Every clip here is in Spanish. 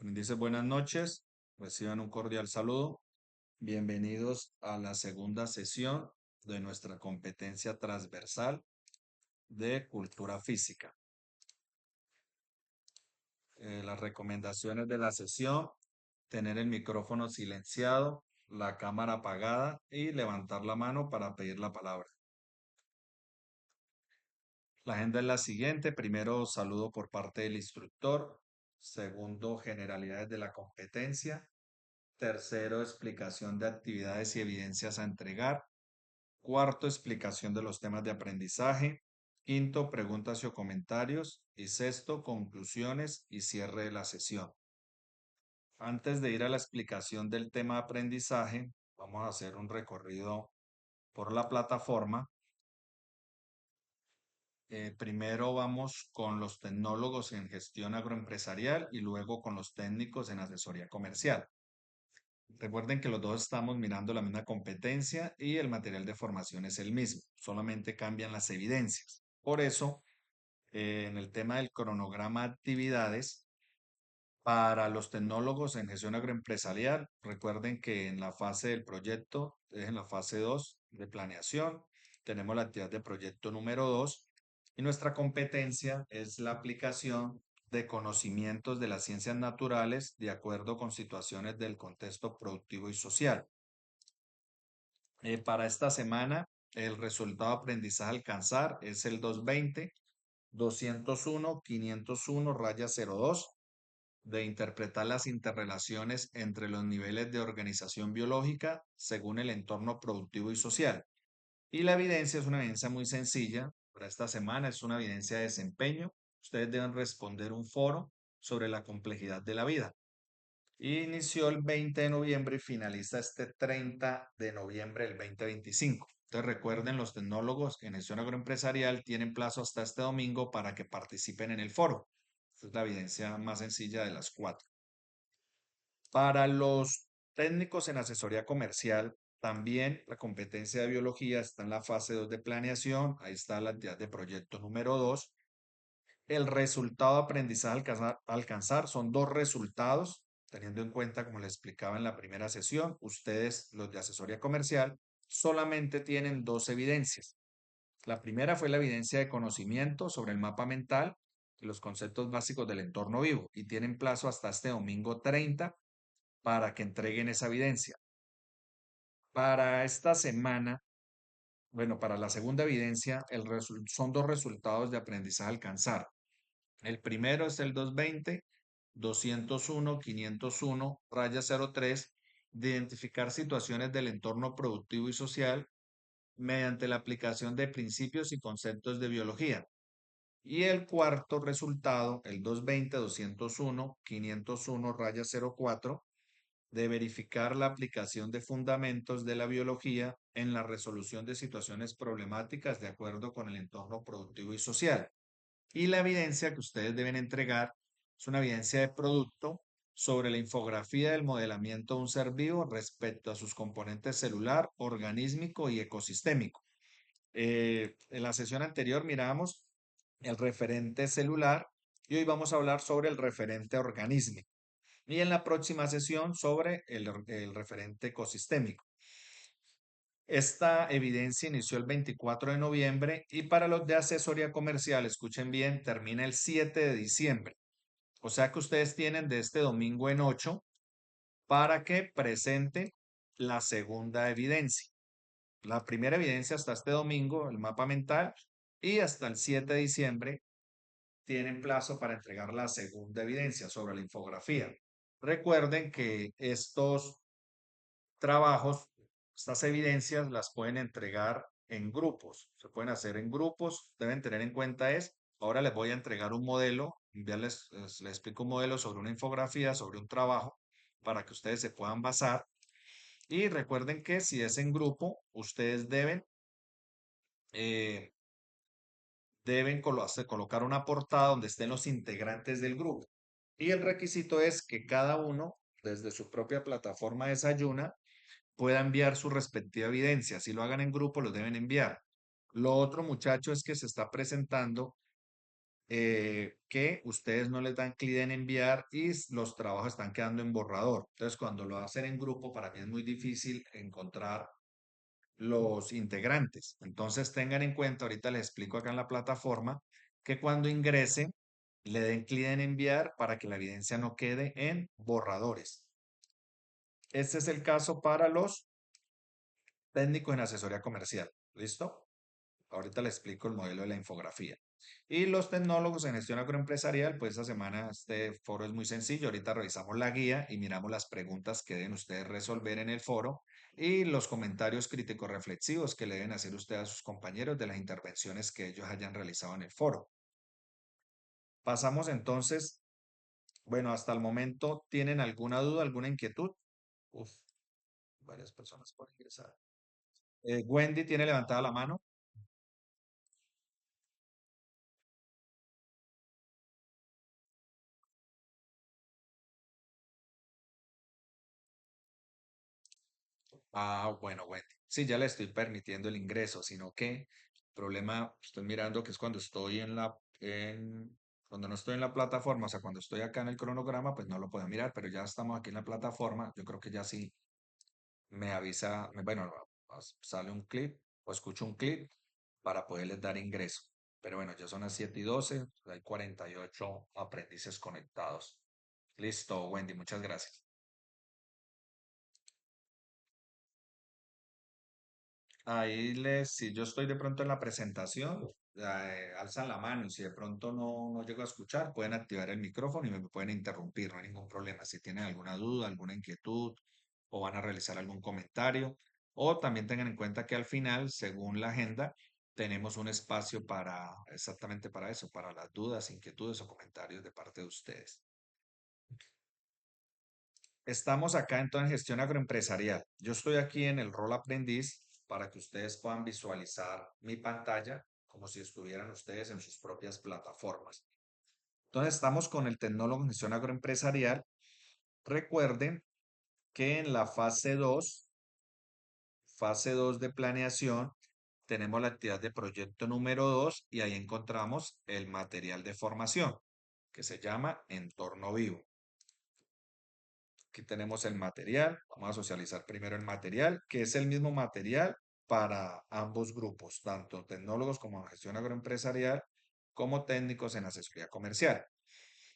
Dice buenas noches, reciban un cordial saludo. Bienvenidos a la segunda sesión de nuestra competencia transversal de cultura física. Las recomendaciones de la sesión: tener el micrófono silenciado, la cámara apagada y levantar la mano para pedir la palabra. La agenda es la siguiente. Primero, saludo por parte del instructor. Segundo, generalidades de la competencia. Tercero, explicación de actividades y evidencias a entregar. Cuarto, explicación de los temas de aprendizaje. Quinto, preguntas o comentarios. Y sexto, conclusiones y cierre de la sesión. Antes de ir a la explicación del tema de aprendizaje, vamos a hacer un recorrido por la plataforma. Primero vamos con los tecnólogos en gestión agroempresarial y luego con los técnicos en asesoría comercial. Recuerden que los dos estamos mirando la misma competencia y el material de formación es el mismo, solamente cambian las evidencias. Por eso, en el tema del cronograma de actividades, para los tecnólogos en gestión agroempresarial, recuerden que en la fase del proyecto, es en la fase 2 de planeación, tenemos la actividad de proyecto número 2 y nuestra competencia es la aplicación de conocimientos de las ciencias naturales de acuerdo con situaciones del contexto productivo y social. Para esta semana, el resultado de aprendizaje a alcanzar es el 220-201-501-02 de interpretar las interrelaciones entre los niveles de organización biológica según el entorno productivo y social. Y la evidencia es una evidencia muy sencilla. Para esta semana es una evidencia de desempeño. Ustedes deben responder un foro sobre la complejidad de la vida. Inició el 20 de noviembre y finaliza este 30 de noviembre del 2025. Entonces recuerden, los tecnólogos en gestión agroempresarial tienen plazo hasta este domingo para que participen en el foro. Esta es la evidencia más sencilla de las cuatro. Para los técnicos en asesoría comercial, también la competencia de biología está en la fase 2 de planeación. Ahí está la actividad de proyecto número 2. El resultado de aprendizaje alcanzar son dos resultados, teniendo en cuenta, como les explicaba en la primera sesión, ustedes, los de asesoría comercial, solamente tienen dos evidencias. La primera fue la evidencia de conocimiento sobre el mapa mental y los conceptos básicos del entorno vivo y tienen plazo hasta este domingo 30 para que entreguen esa evidencia. Para esta semana, bueno, para la segunda evidencia, son dos resultados de aprendizaje a alcanzar. El primero es el 220-201-501-03 de identificar situaciones del entorno productivo y social mediante la aplicación de principios y conceptos de biología. Y el cuarto resultado, el 220-201-501-04, de verificar la aplicación de fundamentos de la biología en la resolución de situaciones problemáticas de acuerdo con el entorno productivo y social. Y la evidencia que ustedes deben entregar es una evidencia de producto sobre la infografía del modelamiento de un ser vivo respecto a sus componentes celular, organísmico y ecosistémico. En la sesión anterior miramos el referente celular y hoy vamos a hablar sobre el referente organísmico y en la próxima sesión sobre el referente ecosistémico. Esta evidencia inició el 24 de noviembre y para los de asesoría comercial, escuchen bien, termina el 7 de diciembre. O sea que ustedes tienen de este domingo en 8 para que presenten la segunda evidencia. La primera evidencia hasta este domingo, el mapa mental, y hasta el 7 de diciembre tienen plazo para entregar la segunda evidencia sobre la infografía. Recuerden que estos trabajos, estas evidencias las pueden entregar en grupos, se pueden hacer en grupos, deben tener en cuenta ahora les voy a entregar un modelo, ya les explico un modelo sobre una infografía, sobre un trabajo, para que ustedes se puedan basar. Y recuerden que si es en grupo, ustedes eh, deben colocar una portada donde estén los integrantes del grupo. Y el requisito es que cada uno, desde su propia plataforma Desayuna, pueda enviar su respectiva evidencia. Si lo hagan en grupo, lo deben enviar. Lo otro, muchachos, es que se está presentando que ustedes no les dan clic en enviar y los trabajos están quedando en borrador. Entonces, cuando lo hacen en grupo, para mí es muy difícil encontrar los integrantes. Entonces, tengan en cuenta, ahorita les explico acá en la plataforma, que cuando ingresen, le den clic en enviar para que la evidencia no quede en borradores. Este es el caso para los técnicos en asesoría comercial. ¿Listo? Ahorita les explico el modelo de la infografía. Y los tecnólogos en gestión agroempresarial, pues esta semana este foro es muy sencillo. Ahorita revisamos la guía y miramos las preguntas que deben ustedes resolver en el foro y los comentarios críticos reflexivos que le deben hacer ustedes a sus compañeros de las intervenciones que ellos hayan realizado en el foro. Pasamos entonces, bueno, hasta el momento, ¿tienen alguna duda, alguna inquietud? Uf, varias personas por ingresar. Wendy tiene levantada la mano. Ah, bueno, Wendy. Sí, ya le estoy permitiendo el ingreso, sino que el problema, estoy mirando que es cuando estoy cuando no estoy en la plataforma, o sea, cuando estoy acá en el cronograma, pues no lo puedo mirar, pero ya estamos aquí en la plataforma, yo creo que ya sí me avisa, bueno, sale un clip o escucho un clip para poderles dar ingreso. Pero bueno, ya son las 7:12, hay 48 aprendices conectados. Listo, Wendy, muchas gracias. Ahí si yo estoy de pronto en la presentación, alzan la mano y si de pronto no llego a escuchar, pueden activar el micrófono y me pueden interrumpir, no hay ningún problema. Si tienen alguna duda, alguna inquietud o van a realizar algún comentario, o también tengan en cuenta que al final, según la agenda, tenemos un espacio exactamente para eso, para las dudas, inquietudes o comentarios de parte de ustedes. Estamos acá entonces en gestión agroempresarial. Yo estoy aquí en el rol aprendiz para que ustedes puedan visualizar mi pantalla como si estuvieran ustedes en sus propias plataformas. Entonces estamos con el tecnólogo en gestión agroempresarial. Recuerden que en la fase 2 de planeación, tenemos la actividad de proyecto número 2 y ahí encontramos el material de formación que se llama Entorno Vivo. Aquí tenemos el material. Vamos a socializar primero el material, que es el mismo material para ambos grupos, tanto tecnólogos como en gestión agroempresarial, como técnicos en asesoría comercial.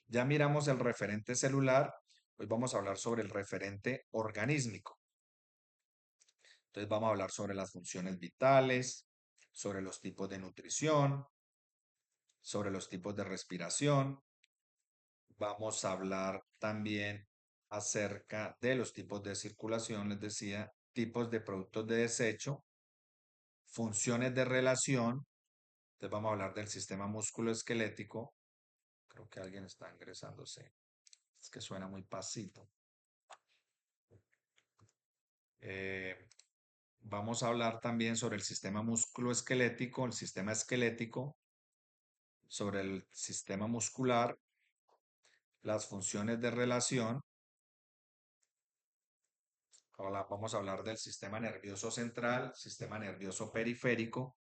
Ya miramos el referente celular. Hoy vamos a hablar sobre el referente organísmico. Entonces vamos a hablar sobre las funciones vitales, sobre los tipos de nutrición, sobre los tipos de respiración. Vamos a hablar también acerca de los tipos de circulación, les decía, tipos de productos de desecho, funciones de relación. Entonces vamos a hablar del sistema musculoesquelético. Creo que alguien está ingresándose. Es que suena muy pasito. Eh, Vamos a hablar también sobre el sistema musculoesquelético, el sistema esquelético, sobre el sistema muscular, las funciones de relación. Ahora vamos a hablar del sistema nervioso central, sistema nervioso periférico,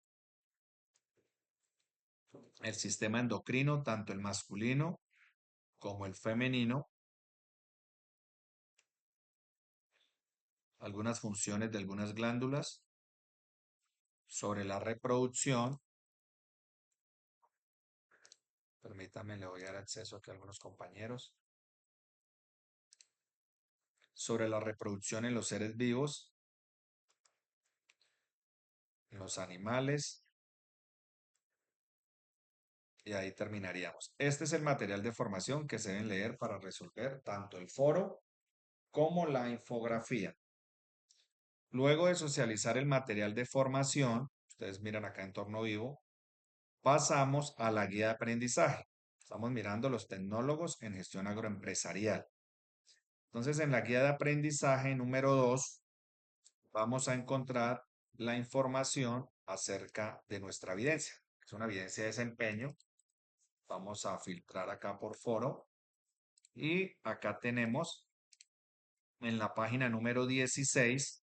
el sistema endocrino, tanto el masculino como el femenino, algunas funciones de algunas glándulas, sobre la reproducción. Permítame, le voy a dar acceso aquí a algunos compañeros. Sobre la reproducción en los seres vivos, en los animales, y ahí terminaríamos. Este es el material de formación que se deben leer para resolver tanto el foro como la infografía. Luego de socializar el material de formación, ustedes miran acá en Entorno Vivo, pasamos a la guía de aprendizaje. Estamos mirando los tecnólogos en gestión agroempresarial. Entonces, en la guía de aprendizaje número 2, vamos a encontrar la información acerca de nuestra evidencia. Es una evidencia de desempeño. Vamos a filtrar acá por foro. Y acá tenemos en la página número 16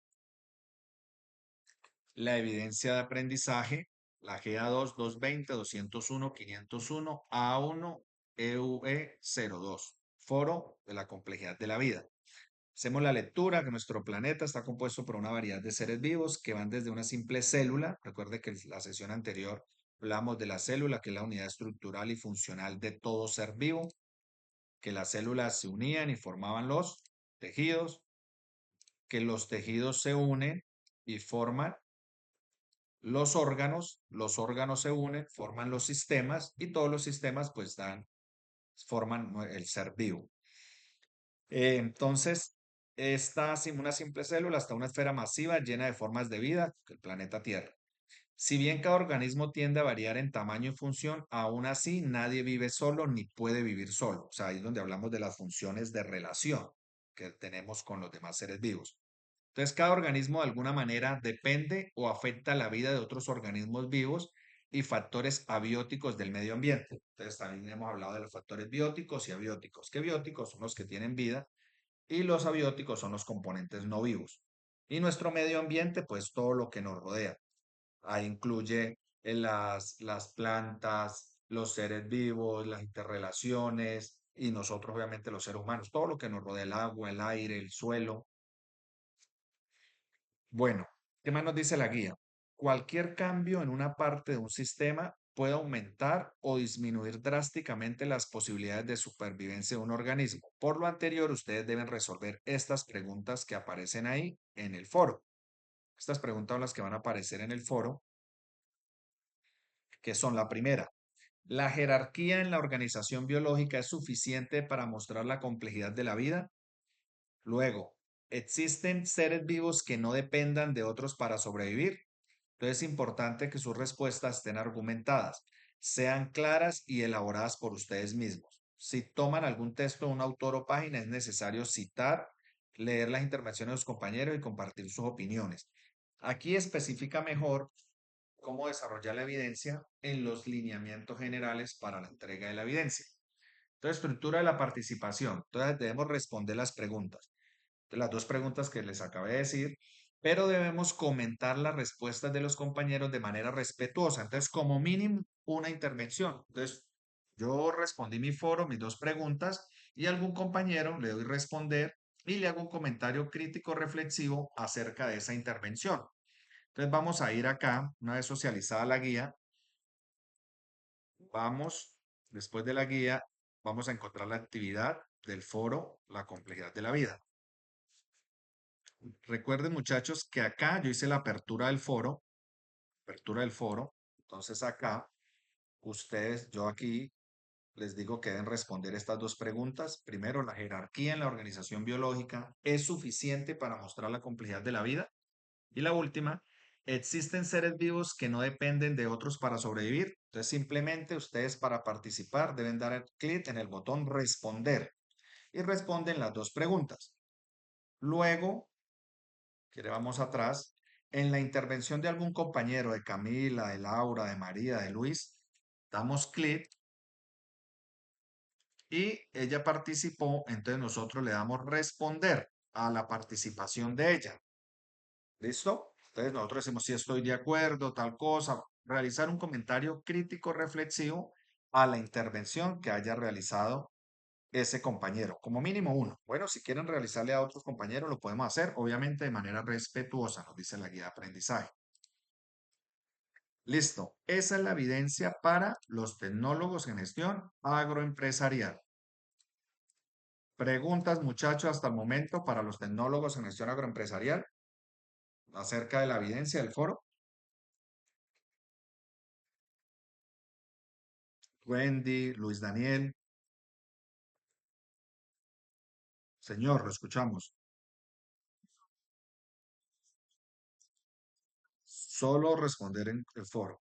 la evidencia de aprendizaje. La GA2 220 201 501 A1 EUE 02, Foro de la complejidad de la vida. Hacemos la lectura que nuestro planeta está compuesto por una variedad de seres vivos que van desde una simple célula. Recuerde que en la sesión anterior hablamos de la célula, que es la unidad estructural y funcional de todo ser vivo, que las células se unían y formaban los tejidos, que los tejidos se unen y forman los órganos se unen, forman los sistemas y todos los sistemas pues forman el ser vivo. Entonces, una simple célula hasta una esfera masiva llena de formas de vida, el planeta Tierra. Si bien cada organismo tiende a variar en tamaño y función, aún así nadie vive solo ni puede vivir solo. O sea, ahí es donde hablamos de las funciones de relación que tenemos con los demás seres vivos. Entonces, cada organismo de alguna manera depende o afecta la vida de otros organismos vivos y factores abióticos del medio ambiente. Entonces, también hemos hablado de los factores bióticos y abióticos. ¿Qué bióticos? Son los que tienen vida y los abióticos son los componentes no vivos. Y nuestro medio ambiente, pues todo lo que nos rodea. Ahí incluye las plantas, los seres vivos, las interrelaciones y nosotros, obviamente, los seres humanos, todo lo que nos rodea, el agua, el aire, el suelo. Bueno, ¿qué más nos dice la guía? Cualquier cambio en una parte de un sistema puede aumentar o disminuir drásticamente las posibilidades de supervivencia de un organismo. Por lo anterior, ustedes deben resolver estas preguntas que aparecen ahí en el foro. Estas preguntas son las que van a aparecer en el foro, que son la primera. ¿La jerarquía en la organización biológica es suficiente para mostrar la complejidad de la vida? Luego, ¿existen seres vivos que no dependan de otros para sobrevivir? Entonces es importante que sus respuestas estén argumentadas, sean claras y elaboradas por ustedes mismos. Si toman algún texto de un autor o página, es necesario citar, leer las intervenciones de los compañeros y compartir sus opiniones. Aquí especifica mejor cómo desarrollar la evidencia en los lineamientos generales para la entrega de la evidencia. Entonces, estructura de la participación. Entonces, debemos responder las preguntas. Las dos preguntas que les acabé de decir, pero debemos comentar las respuestas de los compañeros de manera respetuosa. Entonces, como mínimo, una intervención. Entonces, yo respondí mi foro, mis dos preguntas, y algún compañero le doy responder y le hago un comentario crítico reflexivo acerca de esa intervención. Entonces, vamos a ir acá, una vez socializada la guía, vamos, después de la guía, vamos a encontrar la actividad del foro, la complejidad de la vida. Recuerden, muchachos, que acá yo hice la apertura del foro, apertura del foro. Entonces acá, ustedes, yo aquí les digo que deben responder estas dos preguntas. Primero, ¿la jerarquía en la organización biológica es suficiente para mostrar la complejidad de la vida? Y la última, ¿existen seres vivos que no dependen de otros para sobrevivir? Entonces, simplemente ustedes para participar deben dar clic en el botón responder y responden las dos preguntas. Luego, que le vamos atrás, en la intervención de algún compañero, de Camila, de Laura, de María, de Luis, damos clic y ella participó, entonces nosotros le damos responder a la participación de ella. ¿Listo? Entonces nosotros decimos si estoy de acuerdo, tal cosa, realizar un comentario crítico reflexivo a la intervención que haya realizado ese compañero, como mínimo uno. Bueno, si quieren realizarle a otros compañeros, lo podemos hacer, obviamente de manera respetuosa, nos dice la guía de aprendizaje. Listo. Esa es la evidencia para los tecnólogos en gestión agroempresarial. Preguntas, muchachos, hasta el momento para los tecnólogos en gestión agroempresarial acerca de la evidencia del foro. Wendy, Luis Daniel. Señor, lo escuchamos. Solo responder en el foro.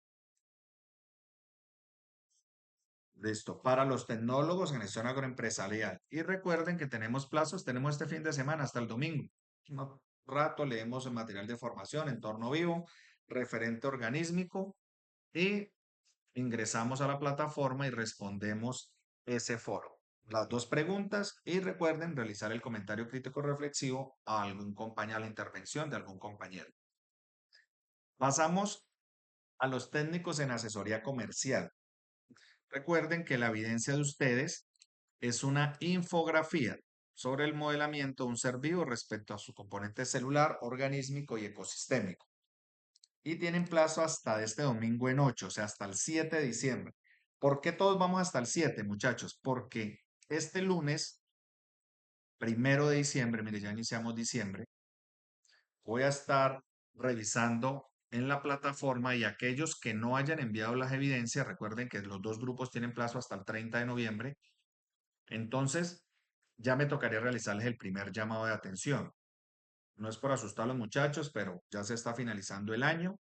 Listo. Para los tecnólogos en gestión agroempresarial. Y recuerden que tenemos plazos, tenemos este fin de semana hasta el domingo. Un rato leemos el material de formación, entorno vivo, referente organísmico y ingresamos a la plataforma y respondemos ese foro. Las dos preguntas y recuerden realizar el comentario crítico reflexivo a algún compañero, a la intervención de algún compañero. Pasamos a los técnicos en asesoría comercial. Recuerden que la evidencia de ustedes es una infografía sobre el modelamiento de un ser vivo respecto a su componente celular, organísmico y ecosistémico. Y tienen plazo hasta este domingo en 8, o sea, hasta el 7 de diciembre. ¿Por qué todos vamos hasta el 7, muchachos? Porque este lunes, 1 de diciembre, mire, ya iniciamos diciembre, voy a estar revisando en la plataforma y aquellos que no hayan enviado las evidencias, recuerden que los dos grupos tienen plazo hasta el 30 de noviembre, entonces ya me tocaría realizarles el primer llamado de atención. No es por asustar a los muchachos, pero ya se está finalizando el año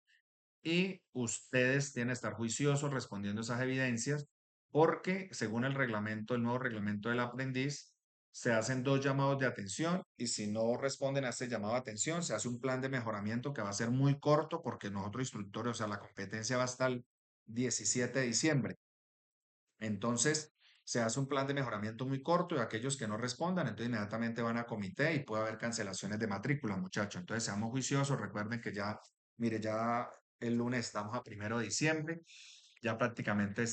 y ustedes tienen que estar juiciosos respondiendo esas evidencias porque según el reglamento, el nuevo reglamento del aprendiz, se hacen dos llamados de atención y si no responden a ese llamado de atención, se hace un plan de mejoramiento que va a ser muy corto porque nosotros instructores, o sea, la competencia va hasta el 17 de diciembre. Entonces, se hace un plan de mejoramiento muy corto y aquellos que no respondan, entonces inmediatamente van a comité y puede haber cancelaciones de matrícula, muchachos. Entonces, seamos juiciosos. Recuerden que ya, mire, ya el lunes estamos a 1 de diciembre. Ya prácticamente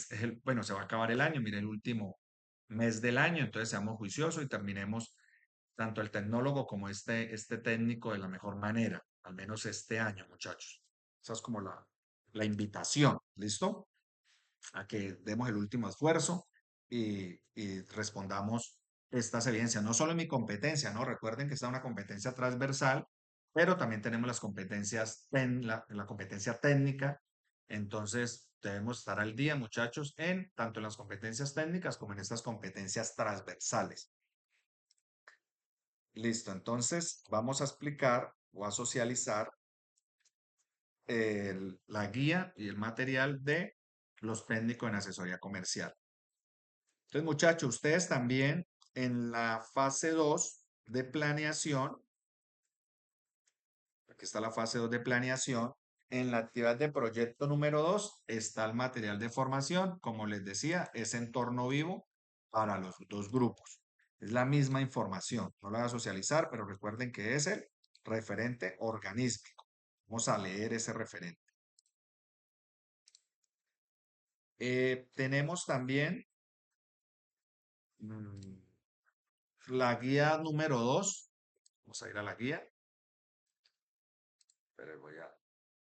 bueno, se va a acabar el año, mire, el último mes del año. Entonces, seamos juiciosos y terminemos tanto el tecnólogo como este técnico de la mejor manera, al menos este año, muchachos. Esa es como la invitación. ¿Listo? A que demos el último esfuerzo y respondamos estas evidencias. No solo en mi competencia, ¿no? Recuerden que está una competencia transversal, pero también tenemos las competencias, la competencia técnica. Entonces, debemos estar al día, muchachos, en tanto en las competencias técnicas como en estas competencias transversales. Listo, entonces vamos a explicar o a socializar la guía y el material de los técnicos en asesoría comercial. Entonces, muchachos, ustedes también en la fase 2 de planeación, aquí está la fase 2 de planeación, en la actividad de proyecto número 2 está el material de formación, como les decía, es entorno vivo para los dos grupos. Es la misma información, no la voy a socializar, pero recuerden que es el referente organísmico. Vamos a leer ese referente. Tenemos también la guía número 2. Vamos a ir a la guía. Pero voy a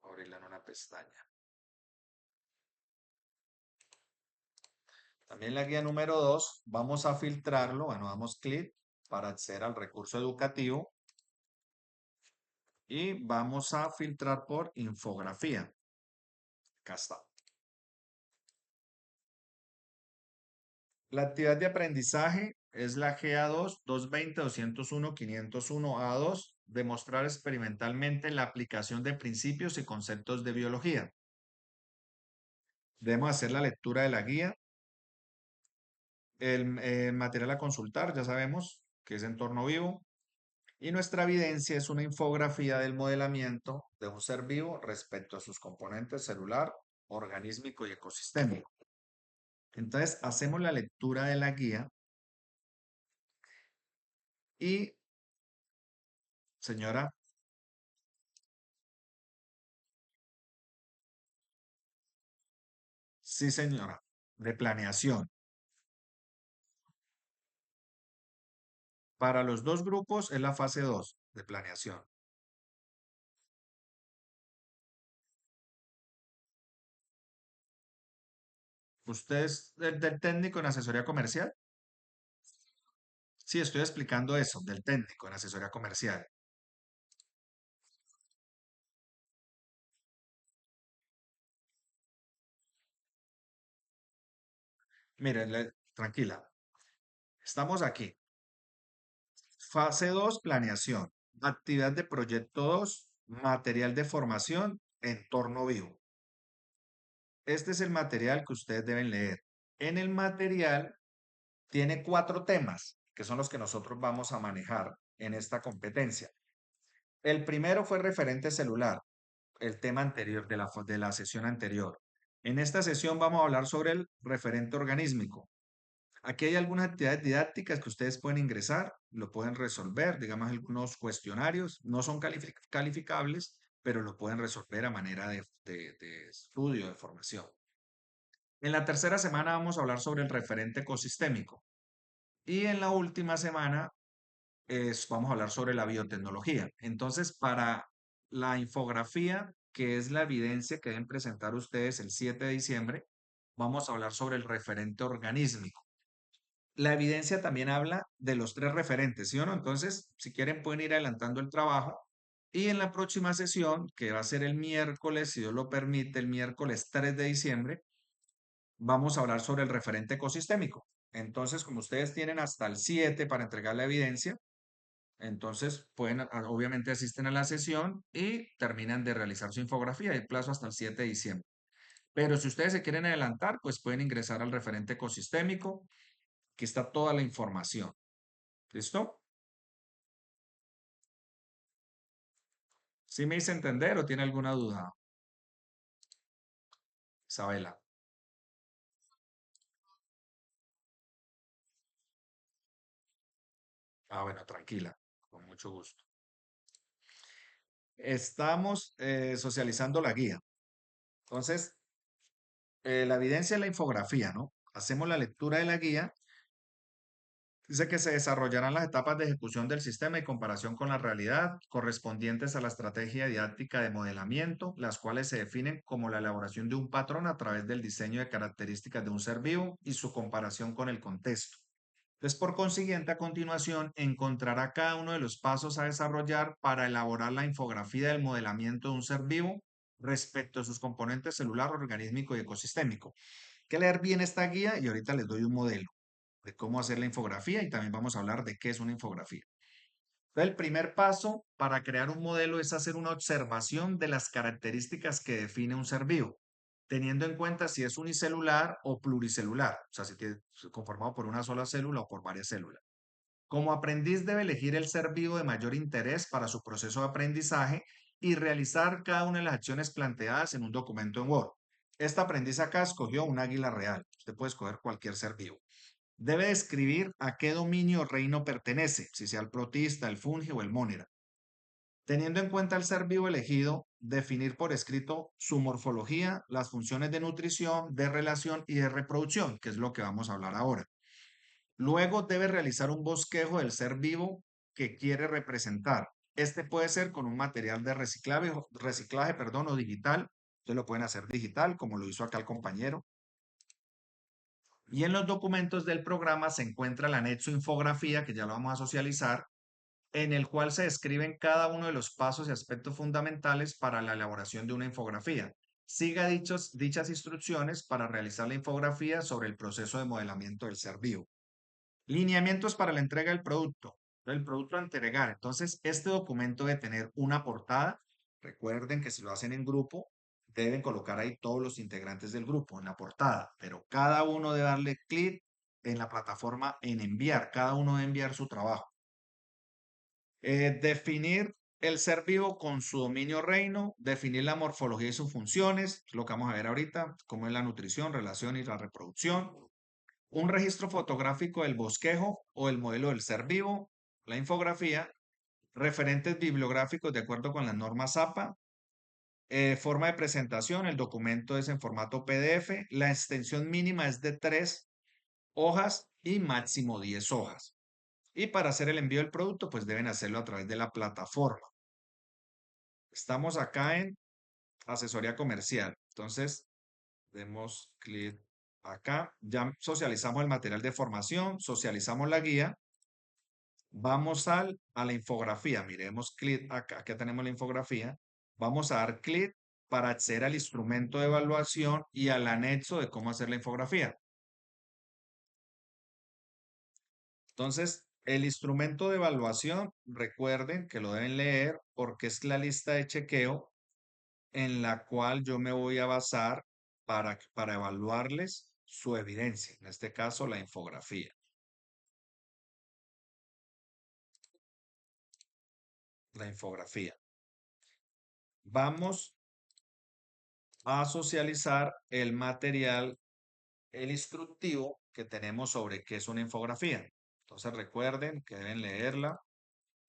abrirla en una pestaña. También la guía número 2, vamos a filtrarlo, bueno, damos clic para acceder al recurso educativo y vamos a filtrar por infografía. Acá está. La actividad de aprendizaje es la GA2 220-201-501A2, demostrar experimentalmente la aplicación de principios y conceptos de biología. Debemos hacer la lectura de la guía. El material a consultar, ya sabemos que es entorno vivo. Y nuestra evidencia es una infografía del modelamiento de un ser vivo respecto a sus componentes celular, organísmico y ecosistémico. Entonces, hacemos la lectura de la guía y, señora, sí, señora, de planeación. Para los dos grupos es la fase 2 de planeación. ¿Usted es del técnico en asesoría comercial? Sí, estoy explicando eso, del técnico en asesoría comercial. Miren, tranquila, estamos aquí. Fase 2, planeación. Actividad de proyecto 2, material de formación, entorno vivo. Este es el material que ustedes deben leer. En el material tiene 4 temas, que son los que nosotros vamos a manejar en esta competencia. El primero fue referente celular, el tema anterior de la sesión anterior. En esta sesión vamos a hablar sobre el referente organísmico. Aquí hay algunas actividades didácticas que ustedes pueden ingresar, lo pueden resolver, digamos algunos cuestionarios, no son calificables, pero lo pueden resolver a manera de estudio, de formación. En la tercera semana vamos a hablar sobre el referente ecosistémico y en la última semana vamos a hablar sobre la biotecnología. Entonces, para la infografía, que es la evidencia que deben presentar ustedes el 7 de diciembre, vamos a hablar sobre el referente organísmico. La evidencia también habla de los tres referentes, ¿sí o no? Entonces, si quieren, pueden ir adelantando el trabajo. Y en la próxima sesión, que va a ser el miércoles, si Dios lo permite, el miércoles 3 de diciembre, vamos a hablar sobre el referente ecosistémico. Entonces, como ustedes tienen hasta el 7 para entregar la evidencia, entonces pueden, obviamente asisten a la sesión y terminan de realizar su infografía. Hay plazo hasta el 7 de diciembre. Pero si ustedes se quieren adelantar, pues pueden ingresar al referente ecosistémico, que está toda la información. ¿Listo? ¿Sí me hice entender o tiene alguna duda, Isabela? Ah, bueno, tranquila, con mucho gusto. Estamos socializando la guía. Entonces, la evidencia es la infografía, ¿no? Hacemos la lectura de la guía. Dice que se desarrollarán las etapas de ejecución del sistema y comparación con la realidad correspondientes a la estrategia didáctica de modelamiento, las cuales se definen como la elaboración de un patrón a través del diseño de características de un ser vivo y su comparación con el contexto. Entonces, por consiguiente, a continuación encontrará cada uno de los pasos a desarrollar para elaborar la infografía del modelamiento de un ser vivo respecto a sus componentes celular, organísmico y ecosistémico. Hay que leer bien esta guía y ahorita les doy un modelo de cómo hacer la infografía y también vamos a hablar de qué es una infografía. Entonces, el primer paso para crear un modelo es hacer una observación de las características que define un ser vivo, teniendo en cuenta si es unicelular o pluricelular, o sea, si tiene conformado por una sola célula o por varias células. Como aprendiz debe elegir el ser vivo de mayor interés para su proceso de aprendizaje y realizar cada una de las acciones planteadas en un documento en Word. Esta aprendiz acá escogió un águila real. Usted puede escoger cualquier ser vivo. Debe describir a qué dominio o reino pertenece, si sea el protista, el fungi o el mónera. Teniendo en cuenta el ser vivo elegido, definir por escrito su morfología, las funciones de nutrición, de relación y de reproducción, que es lo que vamos a hablar ahora. Luego debe realizar un bosquejo del ser vivo que quiere representar. Este puede ser con un material de reciclaje, perdón, o digital. Ustedes lo pueden hacer digital, como lo hizo acá el compañero. Y en los documentos del programa se encuentra el anexo infografía, que ya lo vamos a socializar, en el cual se describen cada uno de los pasos y aspectos fundamentales para la elaboración de una infografía. Siga dichas instrucciones para realizar la infografía sobre el proceso de modelamiento del ser vivo. Lineamientos para la entrega del producto. El producto a entregar. Entonces, este documento debe tener una portada. Recuerden que si lo hacen en grupo, deben colocar ahí todos los integrantes del grupo en la portada, pero cada uno debe darle clic en la plataforma en enviar. Cada uno debe enviar su trabajo. Definir el ser vivo con su dominio reino, definir la morfología y sus funciones, lo que vamos a ver ahorita, cómo es la nutrición, relación y la reproducción, un registro fotográfico del bosquejo o el modelo del ser vivo, la infografía, referentes bibliográficos de acuerdo con las normas APA, forma de presentación, el documento es en formato PDF, la extensión mínima es de 3 hojas y máximo 10 hojas. Y para hacer el envío del producto, pues deben hacerlo a través de la plataforma. Estamos acá en asesoría comercial. Entonces, demos clic acá. Ya socializamos el material de formación, socializamos la guía. Vamos a la infografía. Miremos clic acá, que tenemos la infografía. Vamos a dar clic para acceder al instrumento de evaluación y al anexo de cómo hacer la infografía. Entonces, el instrumento de evaluación, recuerden que lo deben leer porque es la lista de chequeo en la cual yo me voy a basar para evaluarles su evidencia, en este caso la infografía. La infografía. Vamos a socializar el material, el instructivo que tenemos sobre qué es una infografía. Entonces recuerden que deben leerla.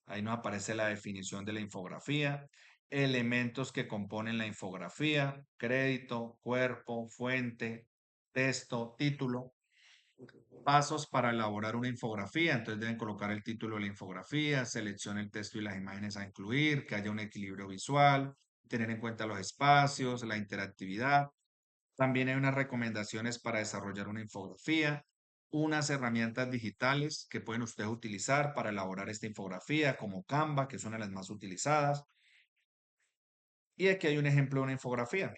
Ahí nos aparece la definición de la infografía. elementos que componen la infografía, crédito, cuerpo, fuente, texto, título. Pasos para elaborar una infografía. Entonces deben colocar el título de la infografía, seleccione el texto y las imágenes a incluir, que haya un equilibrio visual, tener en cuenta los espacios, la interactividad. También hay unas recomendaciones para desarrollar una infografía, unas herramientas digitales que pueden ustedes utilizar para elaborar esta infografía, como Canva, que es una de las más utilizadas. Y aquí hay un ejemplo de una infografía.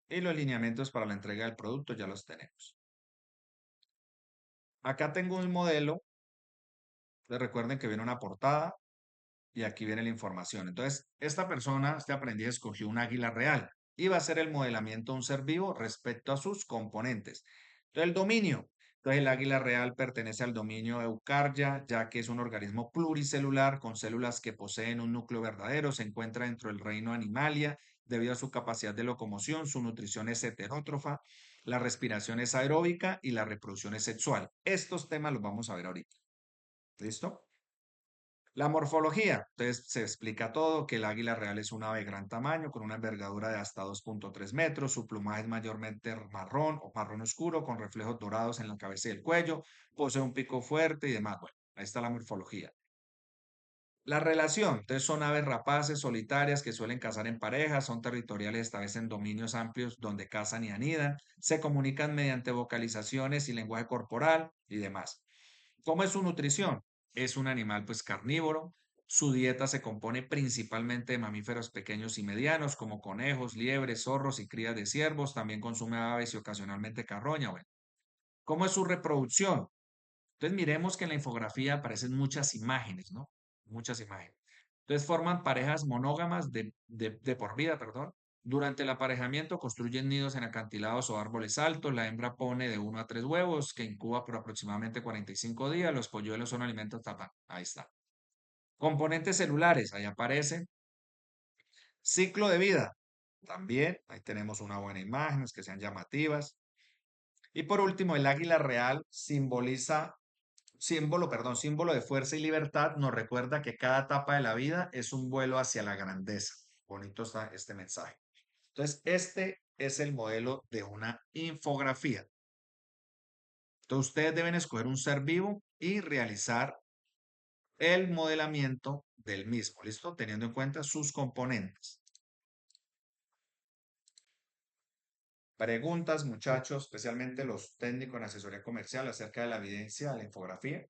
Y los lineamientos para la entrega del producto ya los tenemos. Acá tengo un modelo. Recuerden que viene una portada y aquí viene la información. Entonces, esta persona, este aprendiz, escogió un águila real y va a hacer el modelamiento de un ser vivo respecto a sus componentes. Entonces, el dominio. Entonces, el águila real pertenece al dominio Eucarya, ya que es un organismo pluricelular con células que poseen un núcleo verdadero. Se encuentra dentro del reino Animalia debido a su capacidad de locomoción. Su nutrición es heterótrofa, la respiración es aeróbica y la reproducción es sexual. Estos temas los vamos a ver ahorita. ¿Listo? La morfología, entonces se explica todo, que el águila real es un ave de gran tamaño, con una envergadura de hasta 2,3 metros, su plumaje es mayormente marrón o marrón oscuro, con reflejos dorados en la cabeza y el cuello, posee un pico fuerte y demás. Bueno, ahí está la morfología. La relación, entonces son aves rapaces, solitarias, que suelen cazar en parejas, son territoriales, establecen dominios amplios donde cazan y anidan, se comunican mediante vocalizaciones y lenguaje corporal y demás. ¿Cómo es su nutrición? Es un animal pues carnívoro. Su dieta se compone principalmente de mamíferos pequeños y medianos, como conejos, liebres, zorros y crías de ciervos. También consume aves y ocasionalmente carroña. Bueno, ¿cómo es su reproducción? Entonces miremos que en la infografía aparecen muchas imágenes, ¿no? Muchas imágenes. Entonces forman parejas monógamas de por vida, perdón. Durante el aparejamiento construyen nidos en acantilados o árboles altos. La hembra pone de 1 a 3 huevos que incuba por aproximadamente 45 días. Los polluelos son alimentos tapan. Ahí está. Componentes celulares, ahí aparece. Ciclo de vida, también. Ahí tenemos una buena imagen, que sean llamativas. Y por último, el águila real símbolo de fuerza y libertad, nos recuerda que cada etapa de la vida es un vuelo hacia la grandeza. Bonito está este mensaje. Entonces, este es el modelo de una infografía. Entonces, ustedes deben escoger un ser vivo y realizar el modelamiento del mismo, ¿listo? Teniendo en cuenta sus componentes. Preguntas, muchachos, especialmente los técnicos en asesoría comercial acerca de la evidencia de la infografía.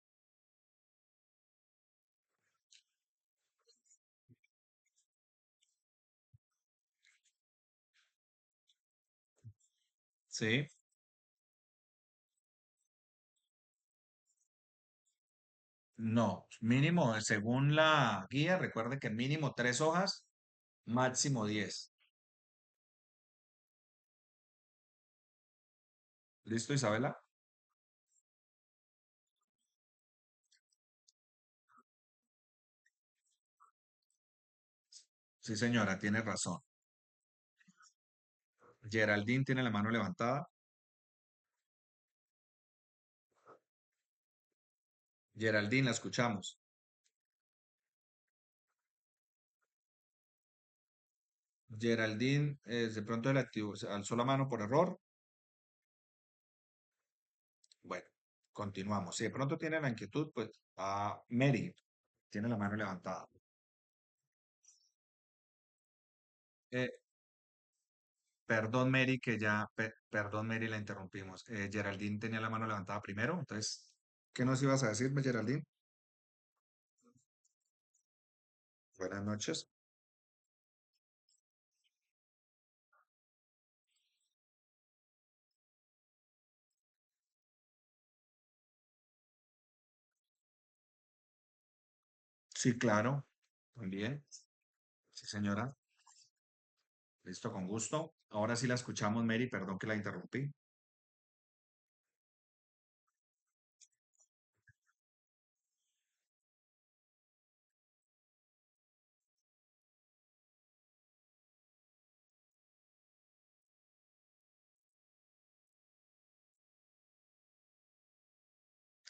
Sí. No, mínimo, según la guía, recuerde que mínimo 3 hojas, máximo 10. ¿Listo, Isabela? Sí, señora, tiene razón. Geraldine tiene la mano levantada. Geraldine, la escuchamos. Geraldine, de pronto el activo, se alzó la mano por error. Bueno, continuamos. Si de pronto tiene la inquietud, pues Mary tiene la mano levantada. Eh, Perdón, Mary, perdón, Mary, la interrumpimos. Geraldine tenía la mano levantada primero, entonces, ¿qué nos ibas a decirme, Geraldine? Buenas noches. Sí, claro. Muy bien. Sí, señora. Listo, con gusto. Ahora sí la escuchamos, Mary, perdón que la interrumpí.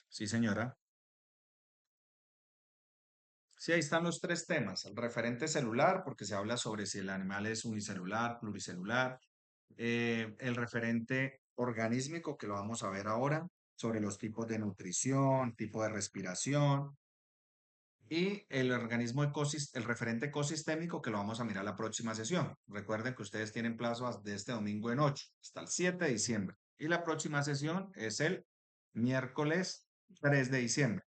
Sí, señora. Sí, ahí están los tres temas. El referente celular, porque se habla sobre si el animal es unicelular, pluricelular. El referente organísmico, que lo vamos a ver ahora, sobre los tipos de nutrición, tipo de respiración. Y el el referente ecosistémico, que lo vamos a mirar la próxima sesión. Recuerden que ustedes tienen plazo de este domingo en 8 hasta el 7 de diciembre. Y la próxima sesión es el miércoles 3 de diciembre.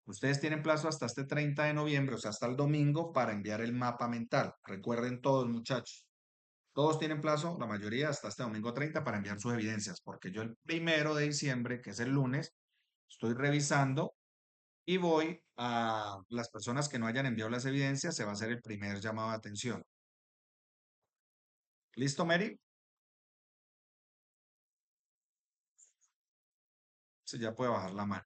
Ustedes tienen plazo hasta este 30 de noviembre, o sea, hasta el domingo, para enviar el mapa mental. Recuerden todos, muchachos. Todos tienen plazo, la mayoría, hasta este domingo 30 para enviar sus evidencias, porque yo el 1 de diciembre, que es el lunes, estoy revisando y voy a las personas que no hayan enviado las evidencias, se va a hacer el primer llamado de atención. ¿Listo, Mary? Se ya puede bajar la mano.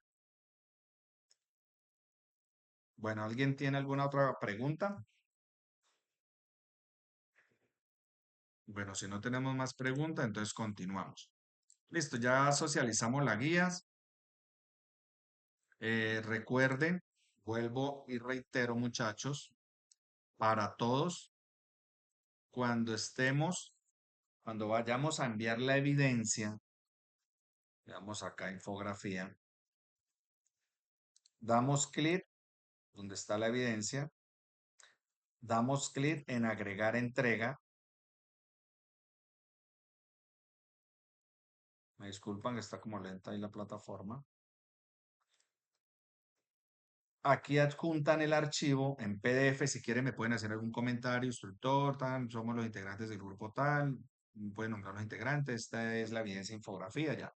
Bueno, ¿alguien tiene alguna otra pregunta? Bueno, si no tenemos más preguntas, entonces continuamos. Listo, ya socializamos las guías. Recuerden, vuelvo y reitero, muchachos, para todos, cuando cuando vayamos a enviar la evidencia, veamos acá infografía, damos clic donde está la evidencia, damos clic en agregar entrega. Me disculpan que está como lenta ahí la plataforma. Aquí adjuntan el archivo en PDF. Si quieren, me pueden hacer algún comentario, instructor, tal, somos los integrantes del grupo tal, pueden nombrar los integrantes. Esta es la evidencia infografía ya.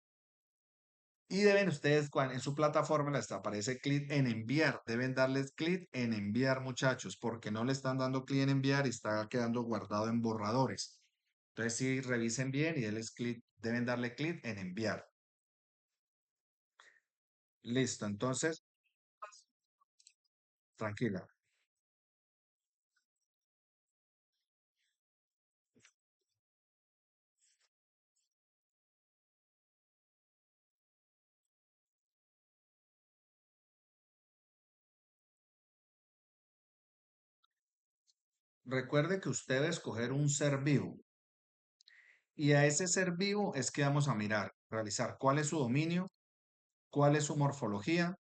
Y deben ustedes, en su plataforma les aparece clic en enviar. Deben darles clic en enviar, muchachos, porque no le están dando clic en enviar y está quedando guardado en borradores. Entonces, sí, revisen bien y deben darle clic en enviar. Listo, entonces, tranquila. Recuerde que usted debe escoger un ser vivo y a ese ser vivo es que vamos a mirar, realizar cuál es su dominio, cuál es su morfología,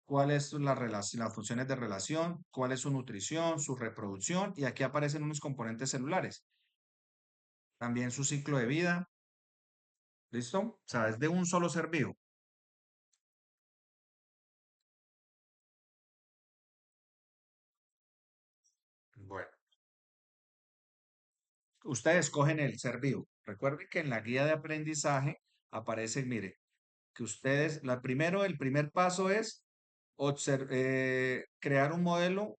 cuáles son las funciones de relación, cuál es su nutrición, su reproducción, y aquí aparecen unos componentes celulares. También su ciclo de vida, ¿listo? O sea, es de un solo ser vivo. Bueno, ustedes escogen el ser vivo. Recuerden que en la guía de aprendizaje aparece, mire, que ustedes, el primer paso es crear un modelo.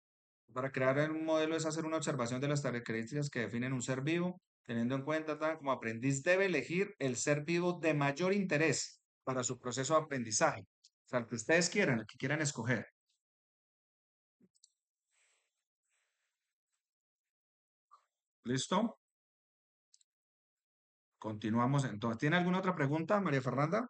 Para crear un modelo es hacer una observación de las características que definen un ser vivo, teniendo en cuenta, como aprendiz debe elegir el ser vivo de mayor interés para su proceso de aprendizaje. O sea, el que ustedes quieran, el que quieran escoger. ¿Listo? Continuamos entonces. ¿Tiene alguna otra pregunta, María Fernanda?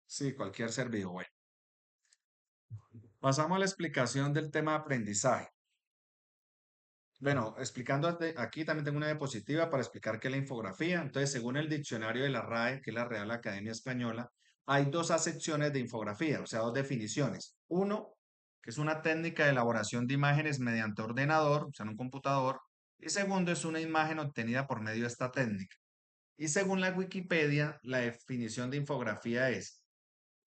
Sí, cualquier ser vivo. Bueno, pasamos a la explicación del tema de aprendizaje. Bueno, explicando aquí también tengo una diapositiva para explicar qué es la infografía. Entonces, según el diccionario de la RAE, que es la Real Academia Española, hay dos acepciones de infografía, o sea, dos definiciones. Uno, que es una técnica de elaboración de imágenes mediante ordenador, o sea, en un computador. Y segundo, es una imagen obtenida por medio de esta técnica. Y según la Wikipedia, la definición de infografía es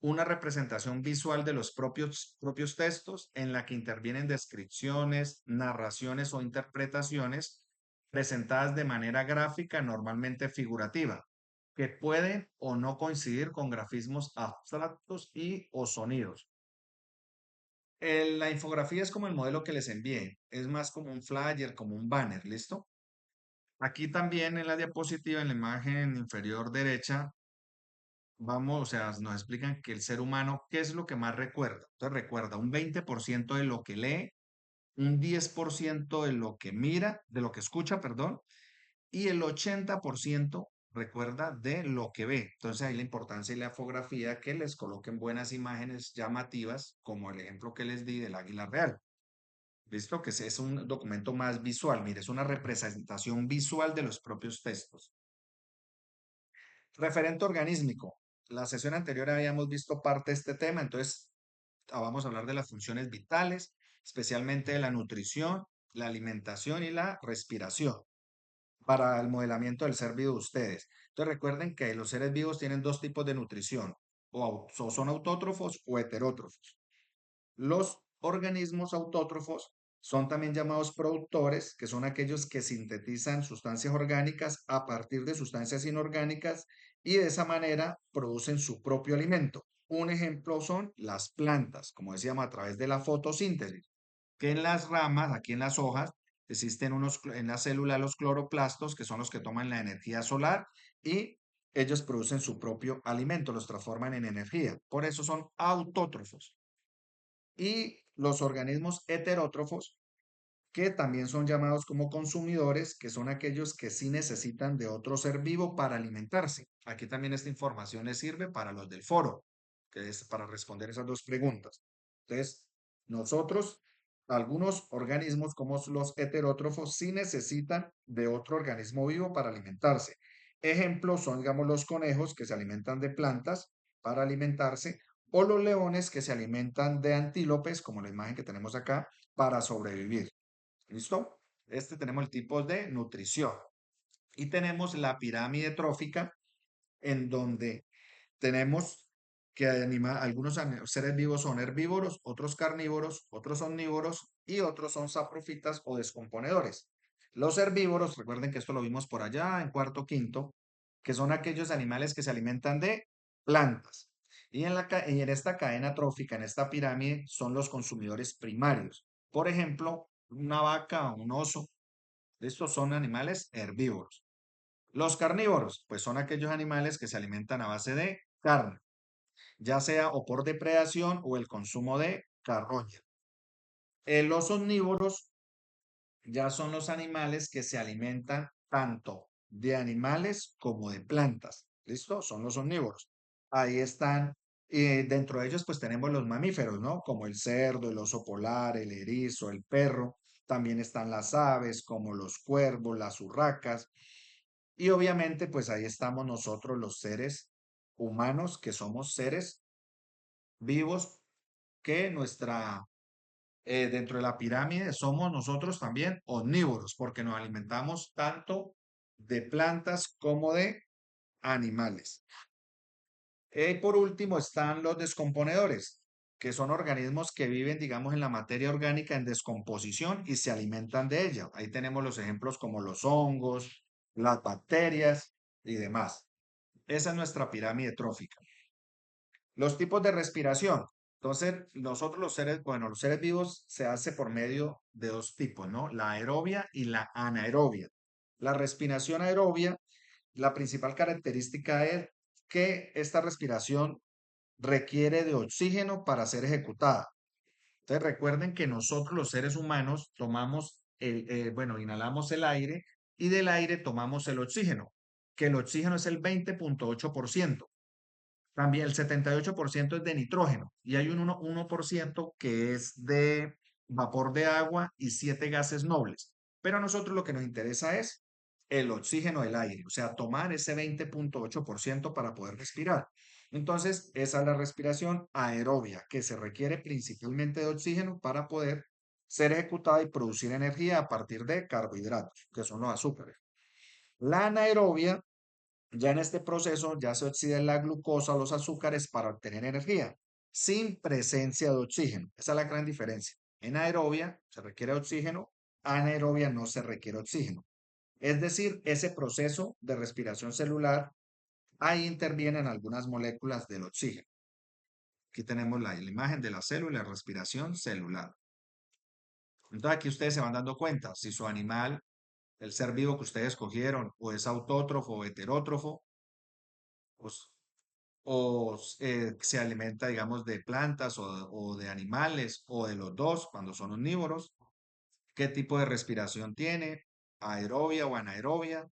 una representación visual de los propios textos en la que intervienen descripciones, narraciones o interpretaciones presentadas de manera gráfica, normalmente figurativa, que pueden o no coincidir con grafismos abstractos y o sonidos. La infografía es como el modelo que les envié, es más como un flyer, como un banner, ¿listo? Aquí también en la diapositiva, en la imagen inferior derecha, vamos, o sea, nos explican que el ser humano, ¿qué es lo que más recuerda? Entonces recuerda un 20% de lo que lee, un 10% de lo que mira, de lo que escucha, perdón, y el 80% recuerda de lo que ve. Entonces ahí la importancia y la infografía que les coloquen buenas imágenes llamativas, como el ejemplo que les di del águila real. ¿Listo? Que es un documento más visual. Mire, es una representación visual de los propios textos. Referente organísmico. La sesión anterior habíamos visto parte de este tema, entonces vamos a hablar de las funciones vitales, especialmente de la nutrición, la alimentación y la respiración para el modelamiento del ser vivo de ustedes. Entonces recuerden que los seres vivos tienen dos tipos de nutrición, o son autótrofos o heterótrofos. Los organismos autótrofos son también llamados productores, que son aquellos que sintetizan sustancias orgánicas a partir de sustancias inorgánicas y de esa manera producen su propio alimento. Un ejemplo son las plantas, como decíamos, a través de la fotosíntesis, que en las ramas, aquí en las hojas, existen en la célula los cloroplastos, que son los que toman la energía solar y ellos producen su propio alimento, los transforman en energía. Por eso son autótrofos. Y los organismos heterótrofos, que también son llamados como consumidores, que son aquellos que sí necesitan de otro ser vivo para alimentarse. Aquí también esta información les sirve para los del foro, que es para responder esas dos preguntas. Entonces, nosotros, algunos organismos como los heterótrofos sí necesitan de otro organismo vivo para alimentarse. Ejemplos son, digamos, los conejos que se alimentan de plantas para alimentarse, o los leones que se alimentan de antílopes, como la imagen que tenemos acá, para sobrevivir. ¿Listo? Este tenemos el tipo de nutrición. Y tenemos la pirámide trófica, en donde tenemos que algunos seres vivos son herbívoros, otros carnívoros, otros omnívoros y otros son saprofitas o descomponedores. Los herbívoros, recuerden que esto lo vimos por allá en cuarto, quinto, que son aquellos animales que se alimentan de plantas. Y en esta cadena trófica, en esta pirámide, son los consumidores primarios. Por ejemplo, una vaca, un oso, estos son animales herbívoros. Los carnívoros, pues son aquellos animales que se alimentan a base de carne, ya sea o por depredación o el consumo de carroña. Los omnívoros ya son los animales que se alimentan tanto de animales como de plantas. ¿Listo? Son los omnívoros. Ahí están, dentro de ellos pues tenemos los mamíferos, ¿no? Como el cerdo, el oso polar, el erizo, el perro. También están las aves como los cuervos, las urracas. Y obviamente pues ahí estamos nosotros los seres humanos, que somos seres vivos, que dentro de la pirámide somos nosotros también omnívoros, porque nos alimentamos tanto de plantas como de animales. Por último están los descomponedores, que son organismos que viven, digamos, en la materia orgánica en descomposición y se alimentan de ella. Ahí tenemos los ejemplos como los hongos, las bacterias y demás. Esa es nuestra pirámide trófica. Los tipos de respiración. Entonces, nosotros los seres, bueno, los seres vivos se hace por medio de dos tipos, ¿no? La aerobia y la anaerobia. La respiración aerobia, la principal característica es que esta respiración requiere de oxígeno para ser ejecutada. Entonces, recuerden que nosotros los seres humanos tomamos bueno, inhalamos el aire y del aire tomamos el oxígeno, que el oxígeno es el 20,8%. También el 78% es de nitrógeno y hay un 1% que es de vapor de agua y 7 gases nobles. Pero a nosotros lo que nos interesa es el oxígeno del aire, o sea, tomar ese 20,8% para poder respirar. Entonces, esa es la respiración aerobia, que se requiere principalmente de oxígeno para poder ser ejecutada y producir energía a partir de carbohidratos, que son los azúcares. La anaerobia, ya en este proceso ya se oxida la glucosa o los azúcares para obtener energía, sin presencia de oxígeno. Esa es la gran diferencia. En aerobia se requiere oxígeno, anaerobia no se requiere oxígeno. Es decir, ese proceso de respiración celular, ahí intervienen algunas moléculas del oxígeno. Aquí tenemos la imagen de la célula, respiración celular. Entonces aquí ustedes se van dando cuenta si su animal, el ser vivo que ustedes escogieron, o es autótrofo o heterótrofo, pues se alimenta, digamos, de plantas o de animales o de los dos cuando son omnívoros, qué tipo de respiración tiene, aerobia o anaerobia,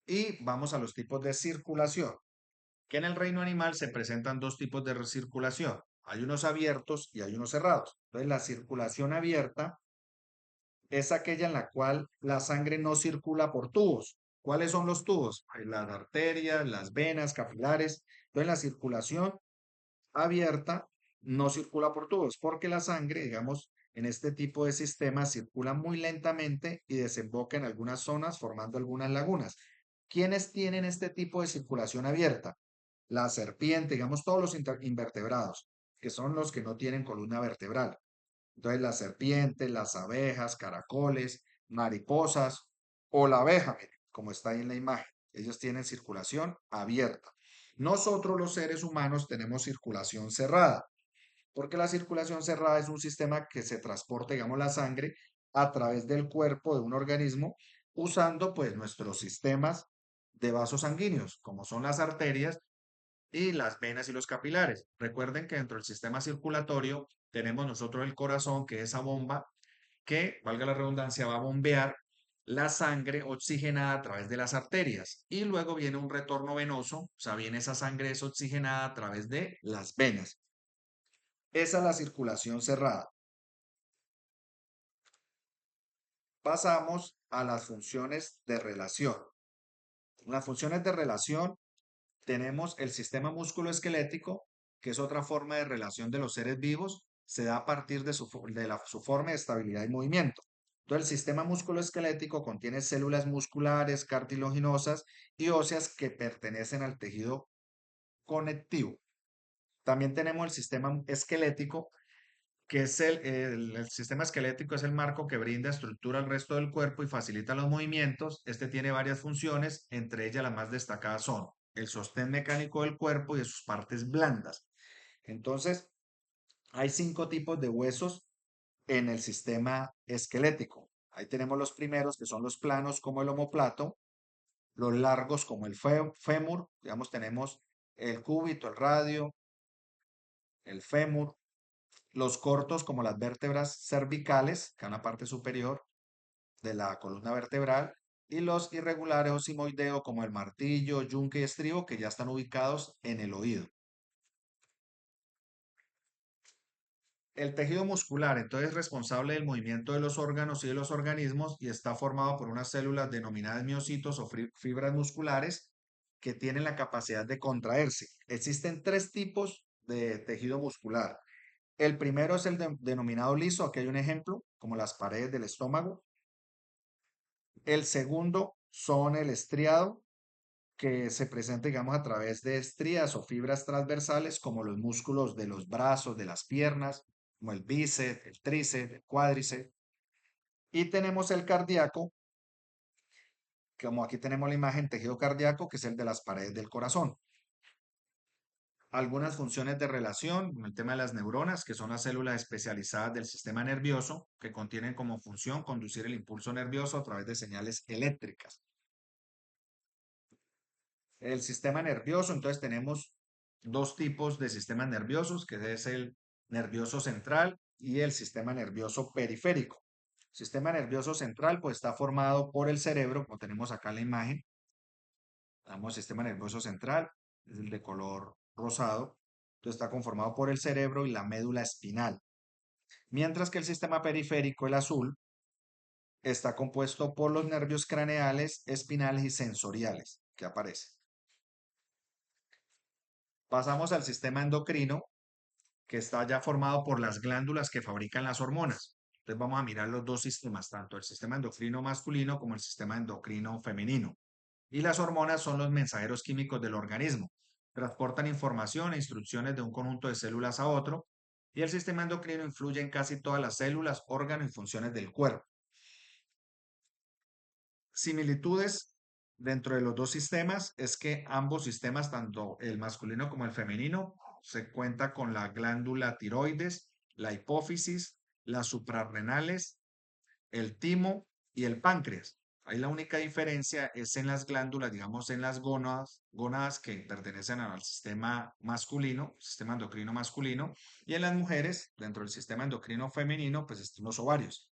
y vamos a los tipos de circulación, que en el reino animal se presentan dos tipos de recirculación. Hay unos abiertos y hay unos cerrados. Entonces, la circulación abierta es aquella en la cual la sangre no circula por tubos. ¿Cuáles son los tubos? Hay las arterias, las venas, capilares. Entonces, la circulación abierta no circula por tubos, porque la sangre, digamos, en este tipo de sistemas circula muy lentamente y desemboca en algunas zonas formando algunas lagunas. ¿Quiénes tienen este tipo de circulación abierta? La serpiente, digamos, todos los invertebrados, que son los que no tienen columna vertebral. Entonces, las serpientes, las abejas, caracoles, mariposas o la abeja, mire, como está ahí en la imagen, ellos tienen circulación abierta. Nosotros los seres humanos tenemos circulación cerrada, porque la circulación cerrada es un sistema que se transporta, digamos, la sangre a través del cuerpo de un organismo usando pues nuestros sistemas de vasos sanguíneos, como son las arterias y las venas y los capilares. Recuerden que dentro del sistema circulatorio tenemos nosotros el corazón, que es esa bomba que, valga la redundancia, va a bombear la sangre oxigenada a través de las arterias y luego viene un retorno venoso, o sea, viene esa sangre desoxigenada a través de las venas. Esa es la circulación cerrada. Pasamos a las funciones de relación. En las funciones de relación tenemos el sistema musculoesquelético, que es otra forma de relación de los seres vivos, se da a partir de su forma de estabilidad y movimiento. Entonces, el sistema musculoesquelético contiene células musculares, cartilaginosas y óseas que pertenecen al tejido conectivo. También tenemos el sistema esquelético, que es el sistema esquelético es el marco que brinda estructura al resto del cuerpo y facilita los movimientos. Este tiene varias funciones, entre ellas las más destacadas son el sostén mecánico del cuerpo y de sus partes blandas. Entonces, hay 5 tipos de huesos en el sistema esquelético. Ahí tenemos los primeros, que son los planos como el omóplato, los largos como el fémur, digamos, tenemos el cúbito, el radio, el fémur, los cortos como las vértebras cervicales, que es la parte superior de la columna vertebral, y los irregulares o simoideo como el martillo, yunque y estribo, que ya están ubicados en el oído. El tejido muscular, entonces, es responsable del movimiento de los órganos y de los organismos y está formado por unas células denominadas miocitos o fibras musculares que tienen la capacidad de contraerse. Existen 3 tipos de tejido muscular. El primero es el denominado liso, aquí hay un ejemplo, como las paredes del estómago. El segundo son el estriado, que se presenta, digamos, a través de estrías o fibras transversales, como los músculos de los brazos, de las piernas, como el bíceps, el tríceps, el cuádriceps. Y tenemos el cardíaco, como aquí tenemos la imagen tejido cardíaco, que es el de las paredes del corazón. Algunas funciones de relación, con el tema de las neuronas, que son las células especializadas del sistema nervioso, que contienen como función conducir el impulso nervioso a través de señales eléctricas. El sistema nervioso, entonces tenemos 2 tipos de sistemas nerviosos, que es el nervioso central y el sistema nervioso periférico. El sistema nervioso central pues está formado por el cerebro, como tenemos acá en la imagen. Tenemos sistema nervioso central, es el de color rosado. Entonces está conformado por el cerebro y la médula espinal. Mientras que el sistema periférico, el azul, está compuesto por los nervios craneales, espinales y sensoriales que aparecen. Pasamos al sistema endocrino, que está ya formado por las glándulas que fabrican las hormonas. Entonces vamos a mirar los dos sistemas, tanto el sistema endocrino masculino como el sistema endocrino femenino. Y las hormonas son los mensajeros químicos del organismo. Transportan información e instrucciones de un conjunto de células a otro. Y el sistema endocrino influye en casi todas las células, órganos y funciones del cuerpo. Similitudes dentro de los dos sistemas es que ambos sistemas, tanto el masculino como el femenino, se cuenta con la glándula tiroides, la hipófisis, las suprarrenales, el timo y el páncreas. Ahí la única diferencia es en las glándulas, digamos en las gónadas que pertenecen al sistema masculino, sistema endocrino masculino, y en las mujeres, dentro del sistema endocrino femenino, pues están los ovarios.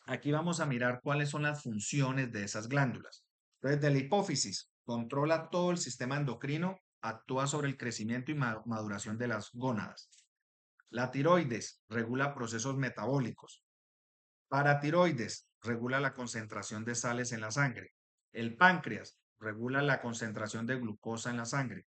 Aquí vamos a mirar cuáles son las funciones de esas glándulas. Entonces, de la hipófisis, controla todo el sistema endocrino, actúa sobre el crecimiento y maduración de las gónadas. La tiroides regula procesos metabólicos. Paratiroides regula la concentración de sales en la sangre. El páncreas regula la concentración de glucosa en la sangre.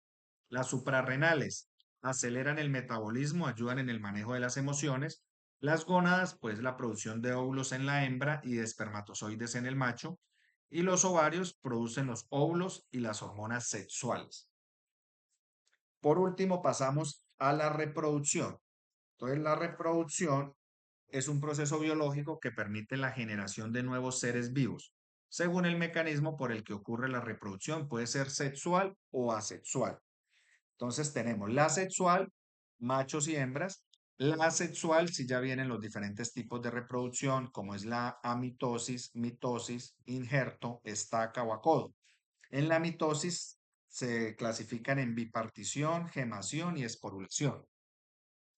Las suprarrenales aceleran el metabolismo, ayudan en el manejo de las emociones. Las gónadas, pues la producción de óvulos en la hembra y de espermatozoides en el macho. Y los ovarios producen los óvulos y las hormonas sexuales. Por último, pasamos a la reproducción. Entonces, la reproducción es un proceso biológico que permite la generación de nuevos seres vivos. Según el mecanismo por el que ocurre la reproducción, puede ser sexual o asexual. Entonces tenemos la sexual, machos y hembras. La asexual, si ya vienen los diferentes tipos de reproducción, como es la amitosis, mitosis, injerto, estaca o acodo. En la mitosis se clasifican en bipartición, gemación y esporulación.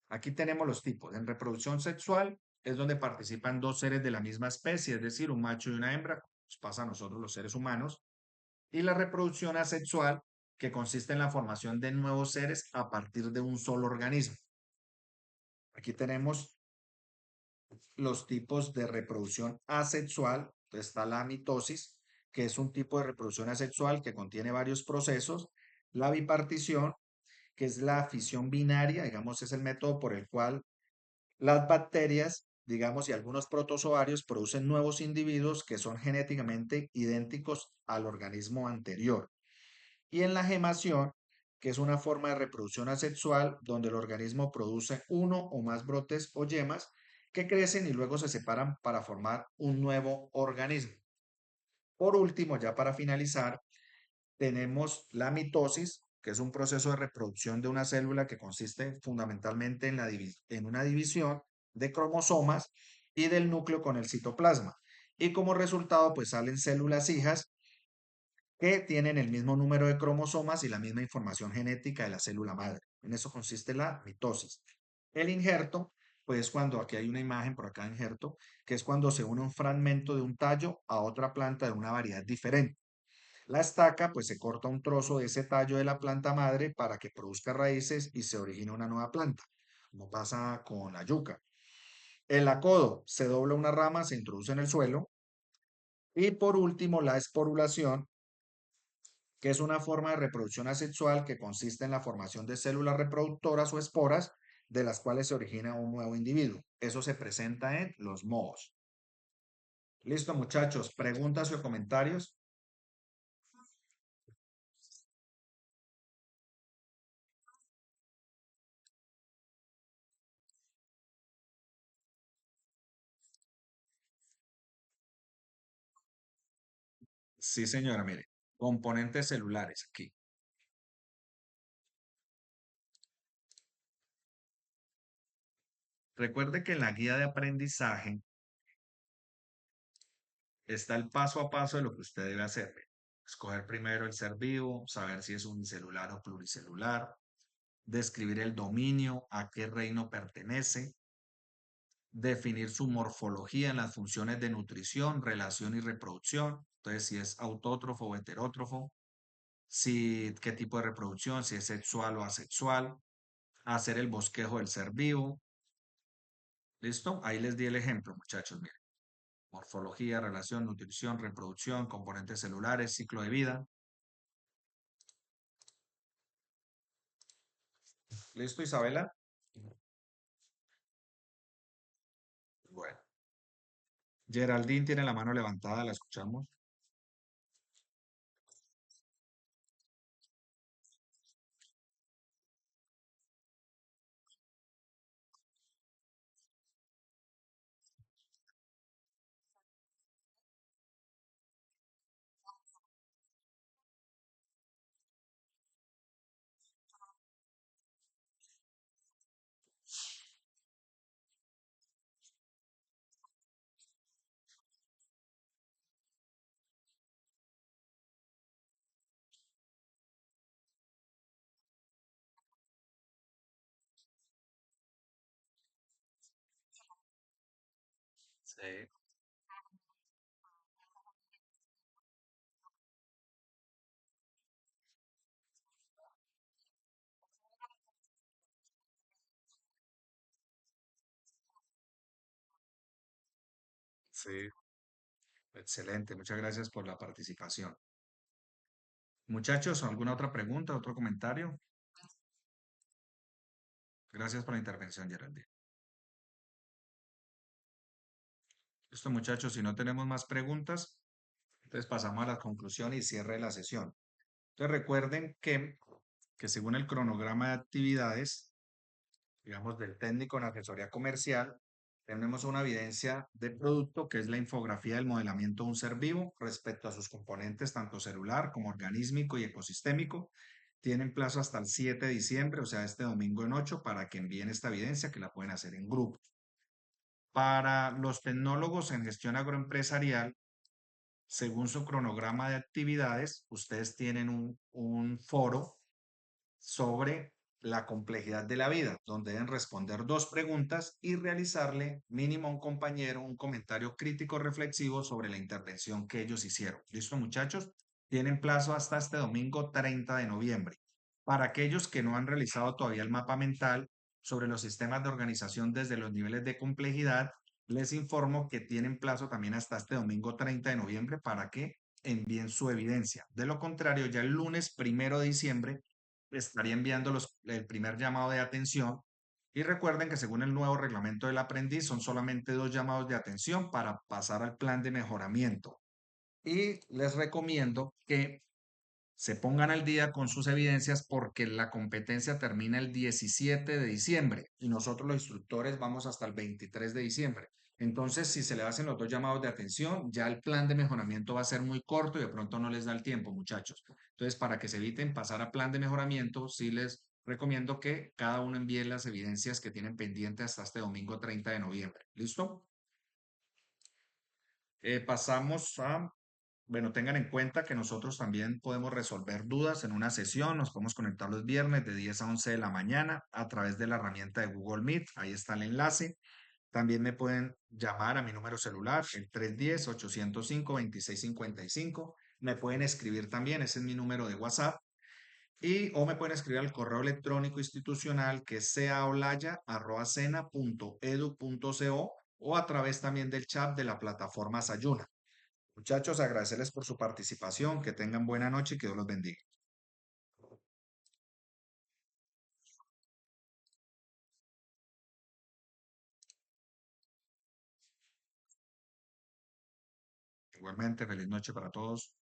Aquí tenemos los tipos. En reproducción sexual es donde participan dos seres de la misma especie, es decir, un macho y una hembra, como nos pasa a nosotros los seres humanos. Y la reproducción asexual, que consiste en la formación de nuevos seres a partir de un solo organismo. Aquí tenemos los tipos de reproducción asexual. Entonces está la mitosis, que es un tipo de reproducción asexual que contiene varios procesos. La bipartición, que es la fisión binaria, digamos, es el método por el cual las bacterias, digamos, y algunos protozoarios producen nuevos individuos que son genéticamente idénticos al organismo anterior. Y en la gemación, que es una forma de reproducción asexual donde el organismo produce uno o más brotes o yemas que crecen y luego se separan para formar un nuevo organismo. Por último, ya para finalizar, tenemos la mitosis, que es un proceso de reproducción de una célula que consiste fundamentalmente en, en una división de cromosomas y del núcleo con el citoplasma. Y como resultado, pues salen células hijas que tienen el mismo número de cromosomas y la misma información genética de la célula madre. En eso consiste la mitosis. El injerto, pues cuando aquí hay una imagen por acá injerto, que es cuando se une un fragmento de un tallo a otra planta de una variedad diferente. La estaca, pues se corta un trozo de ese tallo de la planta madre para que produzca raíces y se origine una nueva planta, como pasa con la yuca. El acodo, se dobla una rama, se introduce en el suelo. Y por último, la esporulación, que es una forma de reproducción asexual que consiste en la formación de células reproductoras o esporas de las cuales se origina un nuevo individuo. Eso se presenta en los mohos. Listo, muchachos. ¿Preguntas o comentarios? Sí, señora, mire. Componentes celulares aquí. Recuerde que en la guía de aprendizaje está el paso a paso de lo que usted debe hacer. Escoger primero el ser vivo, saber si es unicelular o pluricelular, describir el dominio, a qué reino pertenece, definir su morfología en las funciones de nutrición, relación y reproducción. Entonces, si es autótrofo o heterótrofo, si, qué tipo de reproducción, si es sexual o asexual, hacer el bosquejo del ser vivo. ¿Listo? Ahí les di el ejemplo, muchachos. Miren. Morfología, relación, nutrición, reproducción, componentes celulares, ciclo de vida. ¿Listo, Isabela? Bueno. Geraldine tiene la mano levantada, la escuchamos. Sí. Sí, excelente. Muchas gracias por la participación. Muchachos, ¿alguna otra pregunta, otro comentario? Gracias por la intervención, Geraldine. Listo, muchachos, si no tenemos más preguntas, entonces pasamos a la conclusión y cierre de la sesión. Entonces recuerden que según el cronograma de actividades, digamos, del técnico en asesoría comercial, tenemos una evidencia de producto que es la infografía del modelamiento de un ser vivo respecto a sus componentes, tanto celular como organísmico y ecosistémico. Tienen plazo hasta el 7 de diciembre, o sea, este domingo en 8, para que envíen esta evidencia que la pueden hacer en grupo. Para los tecnólogos en gestión agroempresarial, según su cronograma de actividades, ustedes tienen un foro sobre la complejidad de la vida, donde deben responder dos preguntas y realizarle mínimo a un compañero un comentario crítico reflexivo sobre la intervención que ellos hicieron. ¿Listo, muchachos? Tienen plazo hasta este domingo 30 de noviembre. Para aquellos que no han realizado todavía el mapa mental sobre los sistemas de organización desde los niveles de complejidad, les informo que tienen plazo también hasta este domingo 30 de noviembre para que envíen su evidencia. De lo contrario, ya el lunes 1 de diciembre estaría enviando el primer llamado de atención. Y recuerden que según el nuevo reglamento del aprendiz son solamente dos llamados de atención para pasar al plan de mejoramiento. Y les recomiendo que se pongan al día con sus evidencias porque la competencia termina el 17 de diciembre y nosotros los instructores vamos hasta el 23 de diciembre. Entonces, si se le hacen los dos llamados de atención, ya el plan de mejoramiento va a ser muy corto y de pronto no les da el tiempo, muchachos. Entonces, para que se eviten pasar a plan de mejoramiento, sí les recomiendo que cada uno envíe las evidencias que tienen pendientes hasta este domingo 30 de noviembre. ¿Listo? Pasamos a bueno, tengan en cuenta que nosotros también podemos resolver dudas en una sesión, nos podemos conectar los viernes de 10 a 11 de la mañana a través de la herramienta de Google Meet, ahí está el enlace. También me pueden llamar a mi número celular, el 310-805-2655. Me pueden escribir también, ese es mi número de WhatsApp. O me pueden escribir al correo electrónico institucional que es caolaya@sena.edu.co o a través también del chat de la plataforma Sayuna. Muchachos, agradecerles por su participación, que tengan buena noche y que Dios los bendiga. Igualmente, feliz noche para todos.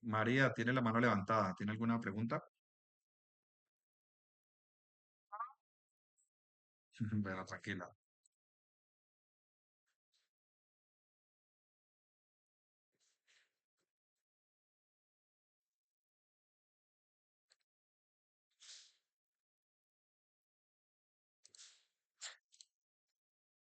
María, tiene la mano levantada. ¿Tiene alguna pregunta? Bueno, tranquila.